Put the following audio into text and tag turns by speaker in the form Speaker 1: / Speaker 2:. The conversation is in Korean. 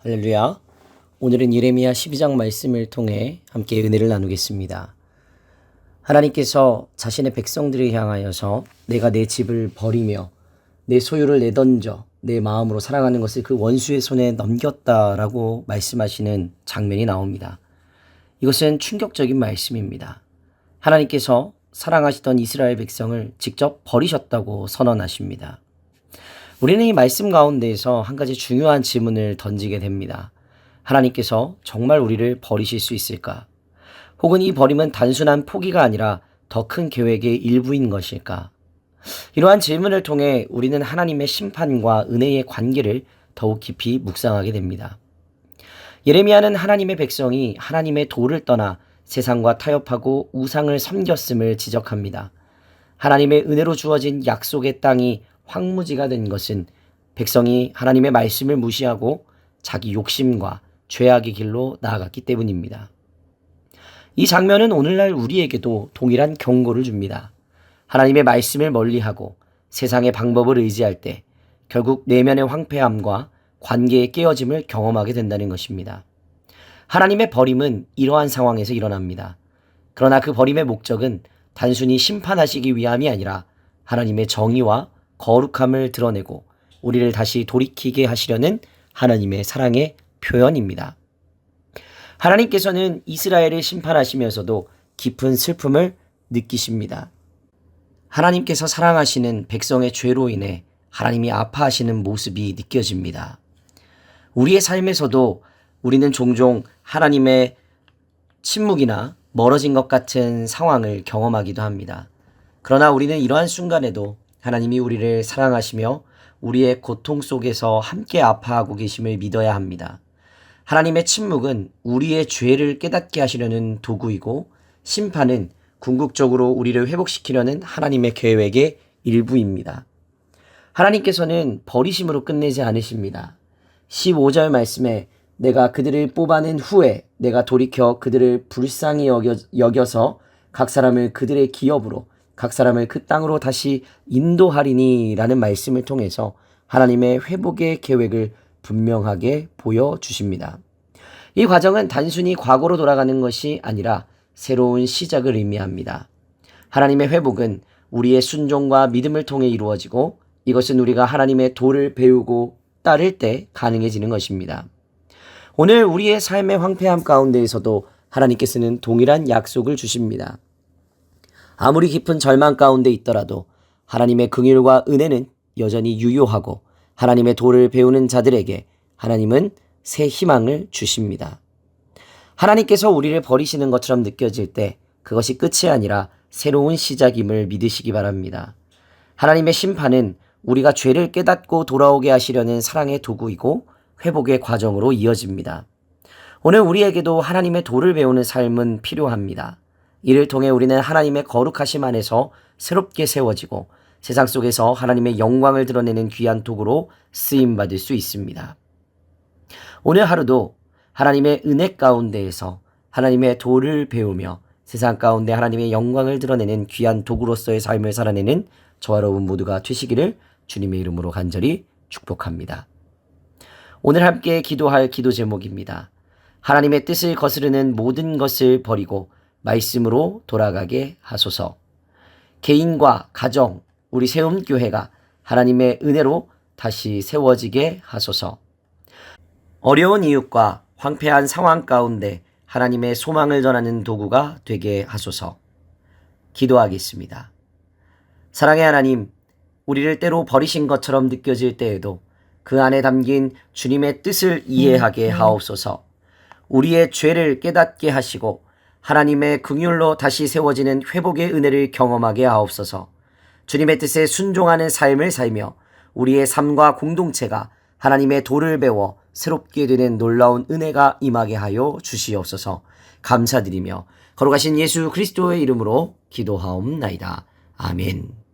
Speaker 1: 할렐루야. 오늘은 예레미야 12장 말씀을 통해 함께 은혜를 나누겠습니다. 하나님께서 자신의 백성들을 향하여서 내가 내 집을 버리며 내 소유를 내던져 내 마음으로 사랑하는 것을 그 원수의 손에 넘겼다라고 말씀하시는 장면이 나옵니다. 이것은 충격적인 말씀입니다. 하나님께서 사랑하시던 이스라엘 백성을 직접 버리셨다고 선언하십니다. 우리는 이 말씀 가운데에서 한 가지 중요한 질문을 던지게 됩니다. 하나님께서 정말 우리를 버리실 수 있을까? 혹은 이 버림은 단순한 포기가 아니라 더 큰 계획의 일부인 것일까? 이러한 질문을 통해 우리는 하나님의 심판과 은혜의 관계를 더욱 깊이 묵상하게 됩니다. 예레미야는 하나님의 백성이 하나님의 도를 떠나 세상과 타협하고 우상을 섬겼음을 지적합니다. 하나님의 은혜로 주어진 약속의 땅이 황무지가 된 것은 백성이 하나님의 말씀을 무시하고 자기 욕심과 죄악의 길로 나아갔기 때문입니다. 이 장면은 오늘날 우리에게도 동일한 경고를 줍니다. 하나님의 말씀을 멀리하고 세상의 방법을 의지할 때 결국 내면의 황폐함과 관계의 깨어짐을 경험하게 된다는 것입니다. 하나님의 버림은 이러한 상황에서 일어납니다. 그러나 그 버림의 목적은 단순히 심판하시기 위함이 아니라 하나님의 정의와 거룩함을 드러내고 우리를 다시 돌이키게 하시려는 하나님의 사랑의 표현입니다. 하나님께서는 이스라엘을 심판하시면서도 깊은 슬픔을 느끼십니다. 하나님께서 사랑하시는 백성의 죄로 인해 하나님이 아파하시는 모습이 느껴집니다. 우리의 삶에서도 우리는 종종 하나님의 침묵이나 멀어진 것 같은 상황을 경험하기도 합니다. 그러나 우리는 이러한 순간에도 하나님이 우리를 사랑하시며 우리의 고통 속에서 함께 아파하고 계심을 믿어야 합니다. 하나님의 침묵은 우리의 죄를 깨닫게 하시려는 도구이고 심판은 궁극적으로 우리를 회복시키려는 하나님의 계획의 일부입니다. 하나님께서는 버리심으로 끝내지 않으십니다. 15절 말씀에 내가 그들을 뽑아낸 후에 내가 돌이켜 그들을 불쌍히 여겨서 각 사람을 그들의 기업으로 각 사람을 그 땅으로 다시 인도하리니 라는 말씀을 통해서 하나님의 회복의 계획을 분명하게 보여주십니다. 이 과정은 단순히 과거로 돌아가는 것이 아니라 새로운 시작을 의미합니다. 하나님의 회복은 우리의 순종과 믿음을 통해 이루어지고 이것은 우리가 하나님의 도를 배우고 따를 때 가능해지는 것입니다. 오늘 우리의 삶의 황폐함 가운데에서도 하나님께서는 동일한 약속을 주십니다. 아무리 깊은 절망 가운데 있더라도 하나님의 긍휼과 은혜는 여전히 유효하고 하나님의 도를 배우는 자들에게 하나님은 새 희망을 주십니다. 하나님께서 우리를 버리시는 것처럼 느껴질 때 그것이 끝이 아니라 새로운 시작임을 믿으시기 바랍니다. 하나님의 심판은 우리가 죄를 깨닫고 돌아오게 하시려는 사랑의 도구이고 회복의 과정으로 이어집니다. 오늘 우리에게도 하나님의 도를 배우는 삶은 필요합니다. 이를 통해 우리는 하나님의 거룩하심 안에서 새롭게 세워지고 세상 속에서 하나님의 영광을 드러내는 귀한 도구로 쓰임받을 수 있습니다. 오늘 하루도 하나님의 은혜 가운데에서 하나님의 도를 배우며 세상 가운데 하나님의 영광을 드러내는 귀한 도구로서의 삶을 살아내는 저와 여러분 모두가 되시기를 주님의 이름으로 간절히 축복합니다. 오늘 함께 기도할 기도 제목입니다. 하나님의 뜻을 거스르는 모든 것을 버리고 말씀으로 돌아가게 하소서. 개인과 가정, 우리 세움교회가 하나님의 은혜로 다시 세워지게 하소서. 어려운 이웃과 황폐한 상황 가운데 하나님의 소망을 전하는 도구가 되게 하소서. 기도하겠습니다. 사랑의 하나님, 우리를 때로 버리신 것처럼 느껴질 때에도 그 안에 담긴 주님의 뜻을 이해하게 하옵소서. 우리의 죄를 깨닫게 하시고 하나님의 긍휼로 다시 세워지는 회복의 은혜를 경험하게 하옵소서. 주님의 뜻에 순종하는 삶을 살며 우리의 삶과 공동체가 하나님의 도를 배워 새롭게 되는 놀라운 은혜가 임하게 하여 주시옵소서. 감사드리며 거룩하신 예수 그리스도의 이름으로 기도하옵나이다. 아멘.